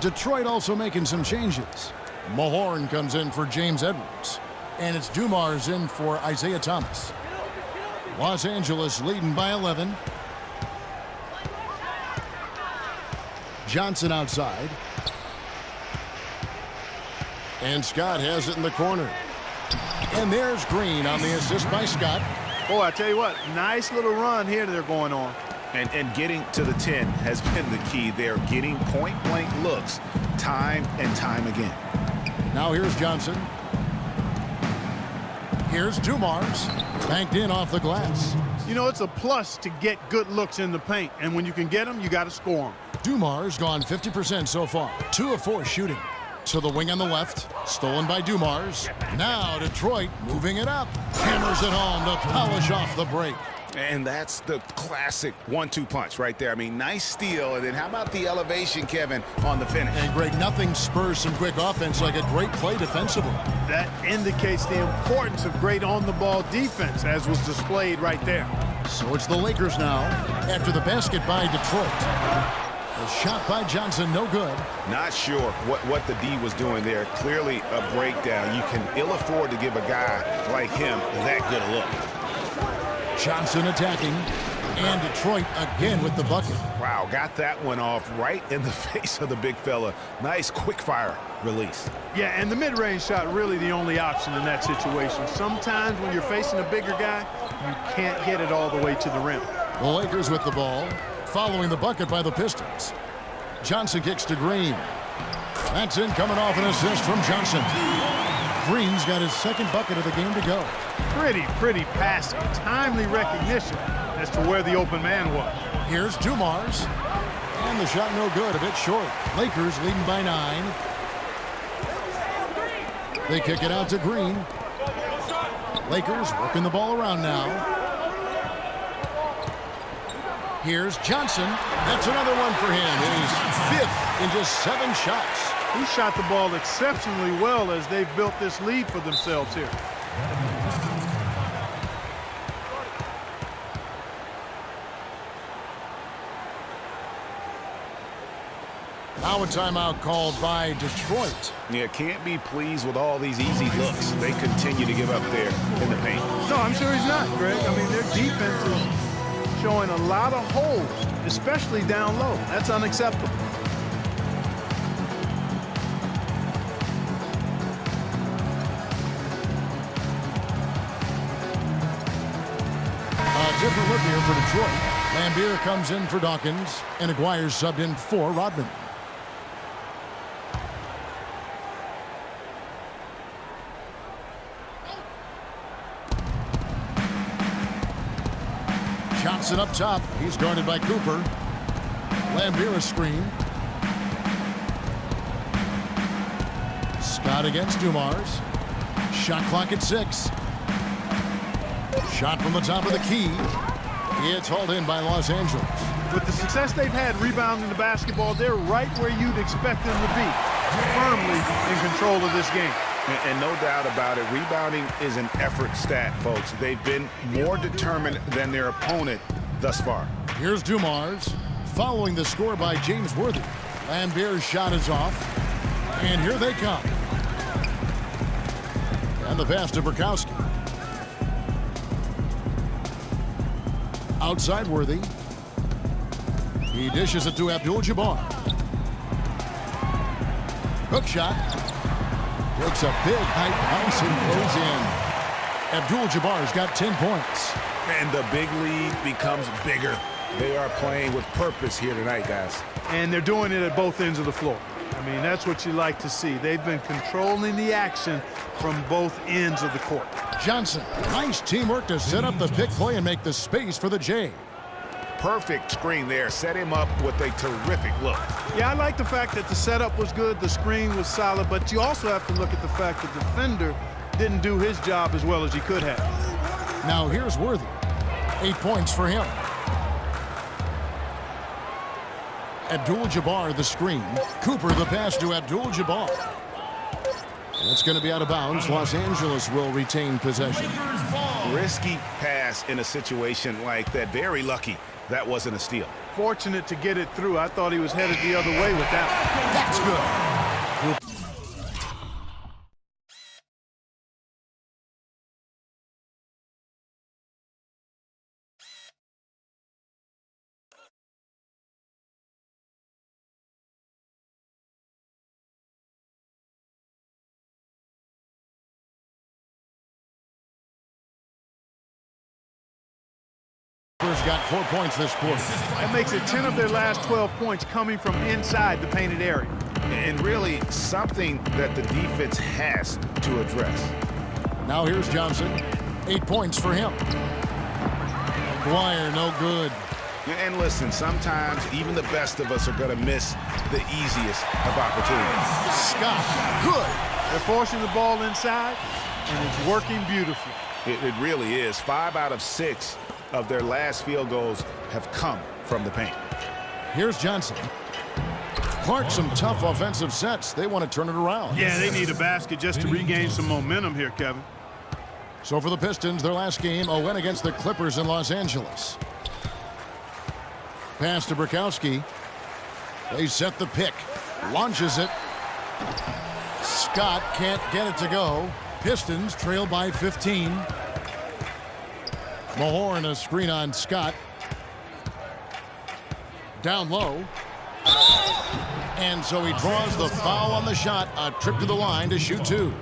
Detroit also making some changes. Mahorn comes in for James Edwards. And it's Dumars in for Isaiah Thomas. Los Angeles leading by 11. Johnson outside. And Scott has it in the corner. And there's Green on the assist by Scott. Boy, I tell you what, nice little run here they're going on. And getting to the 10 has been the key. They're getting point-blank looks time and time again. Now here's Johnson. Here's Dumars. Banked in off the glass. You know, it's a plus to get good looks in the paint. And when you can get them, you got to score them. Dumars gone 50% so far. 2 of 4 shooting. To the wing on the left. Stolen by Dumars. Now Detroit moving it up. Hammers it home to polish off the break. And that's the classic 1-2 punch right there. I mean, nice steal. And then how about the elevation, Kevin, on the finish? And Greg, nothing spurs some quick offense like a great play defensively. That indicates the importance of great on-the-ball defense, as was displayed right there. So it's the Lakers now after the basket by Detroit. A shot by Johnson, no good. Not sure what the D was doing there. Clearly a breakdown. You can ill afford to give a guy like him that good a look. Johnson attacking, and Detroit again with the bucket. Wow, got that one off right in the face of the big fella. Nice quick fire release. Yeah, and the mid-range shot really the only option in that situation. Sometimes when you're facing a bigger guy, you can't get it all the way to the rim. The Lakers with the ball, following the bucket by the Pistons. Johnson kicks to Green. That's in, coming off an assist from Johnson. Green's got his second bucket of the game to go. Pretty passing. Timely recognition as to where the open man was. Here's Dumars. And the shot no good, a bit short. Lakers leading by 9. They kick it out to Green. Lakers working the ball around now. Here's Johnson. That's another one for him. His 5th in just 7 shots. He shot the ball exceptionally well as they've built this lead for themselves here. Now a timeout called by Detroit. Yeah, can't be pleased with all these easy looks they continue to give up there in the paint. No, I'm sure he's not, Greg. I mean, their defense is showing a lot of holes, especially down low. That's unacceptable. A different look here for Detroit. Lambier comes in for Dawkins, and Aguirre's subbed in for Rodman. Johnson up top. He's guarded by Cooper. Lambier a screen. Scott against Dumars. Shot clock at 6. Shot from the top of the key. It's hauled in by Los Angeles. With the success they've had rebounding the basketball, they're right where you'd expect them to be, firmly in control of this game. And no doubt about it, rebounding is an effort stat, folks. They've been more determined than their opponent thus far. Here's Dumars, following the score by James Worthy. Lambier's shot is off, and here they come. And the pass to Burkowski. Outside Worthy. He dishes it to Abdul-Jabbar. Hook shot. Takes a big height bounce and goes in. Abdul-Jabbar's got 10 points. And the big lead becomes bigger. They are playing with purpose here tonight, guys. And they're doing it at both ends of the floor. I mean, that's what you like to see. They've been controlling the action from both ends of the court. Johnson, nice teamwork to set up the pick play and make the space for the J. Perfect screen there. Set him up with a terrific look. Yeah, I like the fact that the setup was good, the screen was solid, but you also have to look at the fact that the defender didn't do his job as well as he could have. Now here's Worthy. 8 points for him. Abdul-Jabbar the screen. Cooper the pass to Abdul-Jabbar. That's going to be out of bounds. Los Angeles will retain possession. Risky pass in a situation like that. Very lucky that wasn't a steal. Fortunate to get it through. I thought he was headed the other way with that. That's good. Cooper's got 4 points this quarter. That makes it 10 of their last 12 points coming from inside the painted area. And really something that the defense has to address. Now here's Johnson. 8 points for him. McGuire, no good. And listen, sometimes even the best of us are going to miss the easiest of opportunities. Scott, good. They're forcing the ball inside, and it's working beautifully. It really is. 5 out of 6 of their last field goals have come from the paint. Here's Johnson. Clark, some tough offensive sets. They want to turn it around. Yeah, they need a basket just to regain some momentum here, Kevin. So for the Pistons, their last game, a win against the Clippers in Los Angeles. Pass to Bukowski. They set the pick. Launches it. Scott can't get it to go. Pistons trail by 15. Mahorn, a screen on Scott. Down low. And so he draws the foul on the shot. A trip to the line to shoot 2.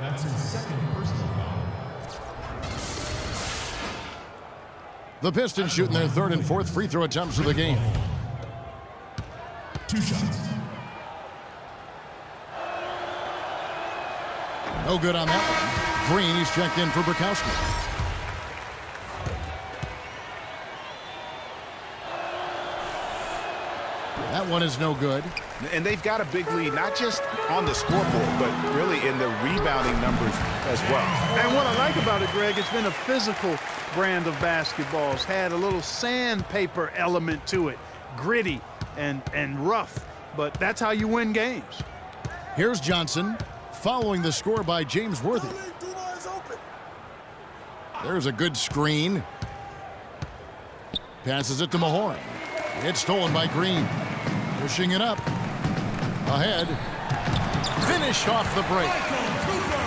That's his second personal foul. The Pistons shooting their 3rd and 4th free throw attempts of the game. 2 shots. No good on that one. Green, he's checked in for Bukowski. That one is no good. And they've got a big lead, not just on the scoreboard, but really in the rebounding numbers as well. And what I like about it, Greg, it's been a physical brand of basketball. It's had a little sandpaper element to it, gritty and rough, but that's how you win games. Here's Johnson, following the score by James Worthy. There's a good screen. Passes it to Mahorn. It's stolen by Green. Pushing it up. Ahead. Finish off the break.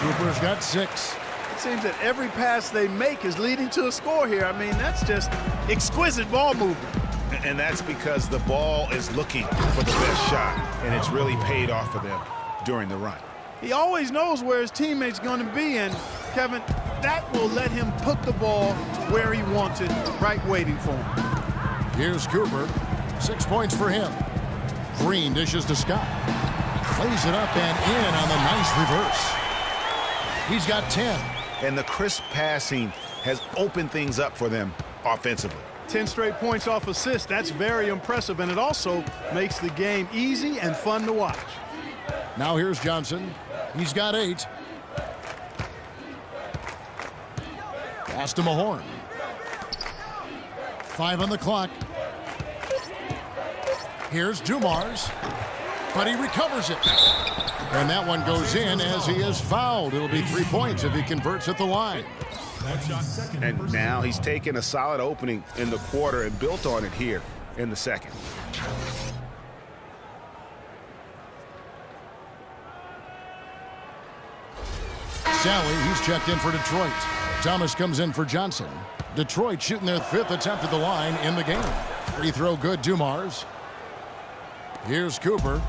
Cooper's got 6. It seems that every pass they make is leading to a score here. I mean, that's just exquisite ball movement. And that's because the ball is looking for the best shot, and it's really paid off for them during the run. He always knows where his teammate's going to be, and, Kevin, that will let him put the ball where he wants it, right waiting for him. Here's Cooper. 6 points for him. Green dishes to Scott. Plays it up and in on the nice reverse. He's got 10. And the crisp passing has opened things up for them offensively. 10 straight points off assists. That's very impressive, and it also makes the game easy and fun to watch. Now here's Johnson. He's got 8. Pass to Mahorn. 5 on the clock. Here's Dumars, but he recovers it. And that one goes in as he is fouled. It'll be 3 points if he converts at the line. And now he's taken a solid opening in the quarter and built on it here in the second. Sally, he's checked in for Detroit. Thomas comes in for Johnson. Detroit shooting their 5th attempt at the line in the game. Free throw good, Dumars. Here's Cooper.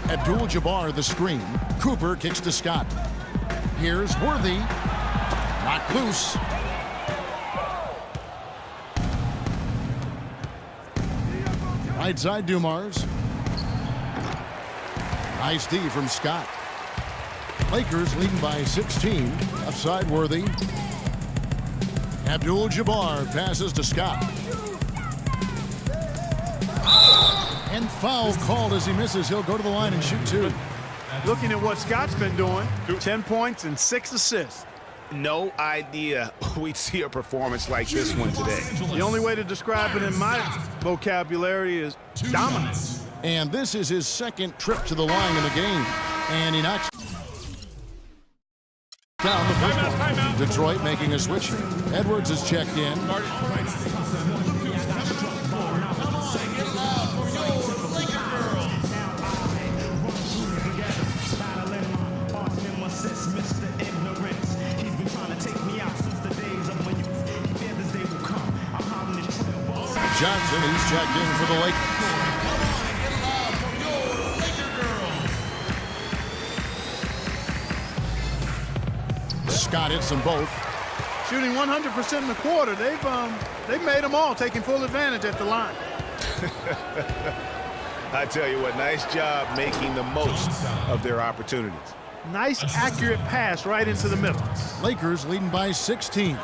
Abdul-Jabbar the screen. Cooper kicks to Scott. Here's Worthy. Knocked loose. Right side, Dumars. Nice D from Scott. Lakers leading by 16. Left side, Worthy. Abdul-Jabbar passes to Scott. And foul called as he misses. He'll go to the line and shoot 2. Looking at what Scott's been doing, 10 points and 6 assists. No idea we'd see a performance like this one today. The only way to describe it in my vocabulary is dominance. And this is his second trip to the line in the game. And he knocks down the first one. Detroit making a switch. Edwards is checked in. Johnson, he's checked in for the Lakers. Scott hits them both. Shooting 100% in the quarter. They've made them all, taking full advantage at the line. I tell you what, nice job making the most of their opportunities. Nice, accurate pass right into the middle. Lakers leading by 16.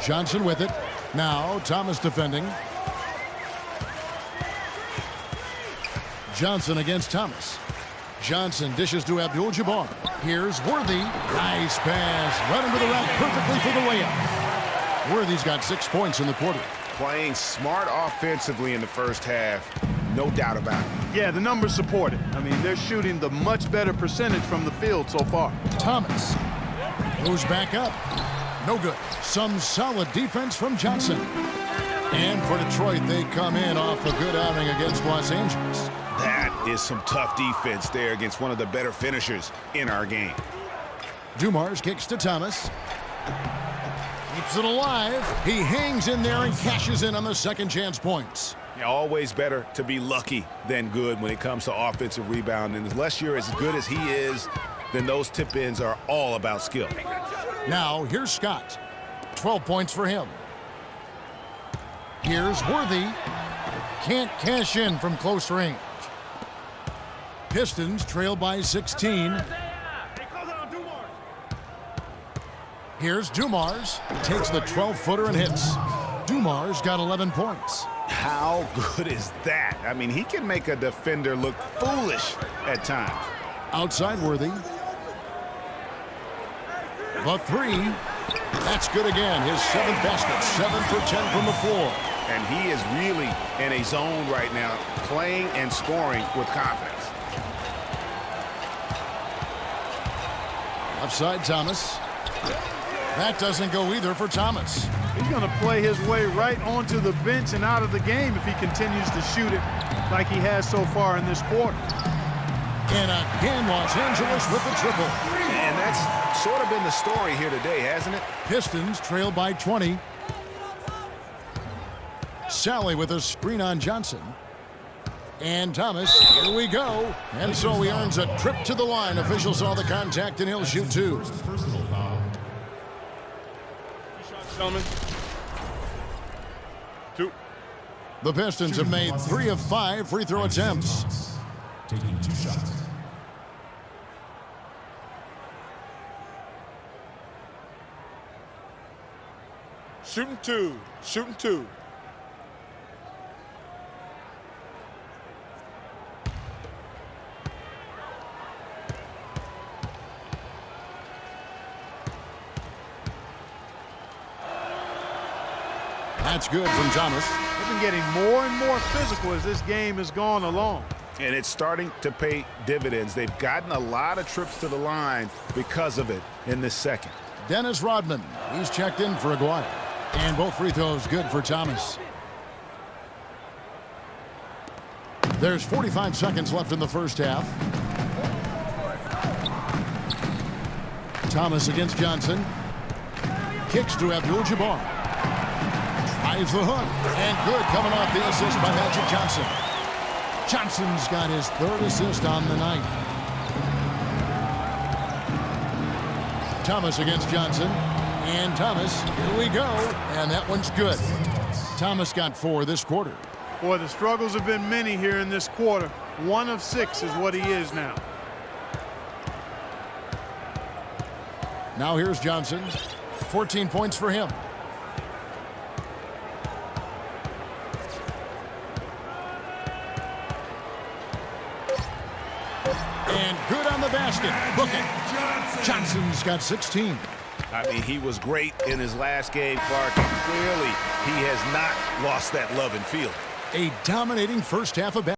Johnson with it. Now Thomas defending. Johnson against Thomas. Johnson dishes to Abdul-Jabbar. Here's Worthy. Nice pass. Right into the rack perfectly for the layup. Worthy's got 6 points in the quarter. Playing smart offensively in the first half, no doubt about it. Yeah, the numbers support it. I mean, they're shooting the much better percentage from the field so far. Thomas goes back up. No good. Some solid defense from Johnson. And for Detroit, they come in off a good outing against Los Angeles. That is some tough defense there against one of the better finishers in our game. Dumars kicks to Thomas. Keeps it alive. He hangs in there and cashes in on the second chance points. Yeah, always better to be lucky than good when it comes to offensive rebounding. Unless you're as good as he is, then those tip-ins are all about skill. Now, here's Scott. 12 points for him. Here's Worthy. Can't cash in from close range. Pistons trail by 16. Here's Dumars. Takes the 12-footer and hits. Dumars got 11 points. How good is that? I mean, he can make a defender look foolish at times. Outside Worthy. The three. That's good again. His 7th basket. 7 for 10 from the floor. And he is really in a zone right now, playing and scoring with confidence. Offside Thomas. That doesn't go either for Thomas. He's going to play his way right onto the bench and out of the game if he continues to shoot it like he has so far in this quarter. And again, Los Angeles with the triple. And that's sort of been the story here today, hasn't it? Pistons trail by 20. Sally with a screen on Johnson. And Thomas, here we go. And so he earns a trip to the line. Officials saw the contact and he'll shoot 2. Personal foul. Gentlemen. 2. The Pistons have made 3 of 5 free throw attempts. Taking 2 shots. Shooting 2. Shooting 2. That's good from Thomas. They've been getting more and more physical as this game has gone along. And it's starting to pay dividends. They've gotten a lot of trips to the line because of it in this second. Dennis Rodman, he's checked in for Aguirre. And both free throws good for Thomas. There's 45 seconds left in the first half. Thomas against Johnson. Kicks to Abdul-Jabbar. Tries the hook. And good coming off the assist by Magic Johnson. Johnson's got his 3rd assist on the night. Thomas against Johnson. And Thomas, here we go. And that one's good. Thomas got 4 this quarter. Boy, the struggles have been many here in this quarter. 1 of 6 is what he is now. Now here's Johnson. 14 points for him. And good on the basket. Book it. Johnson's got 16. I mean, he was great in his last game, Clark, and clearly he has not lost that love and feel. A dominating first half of basketball.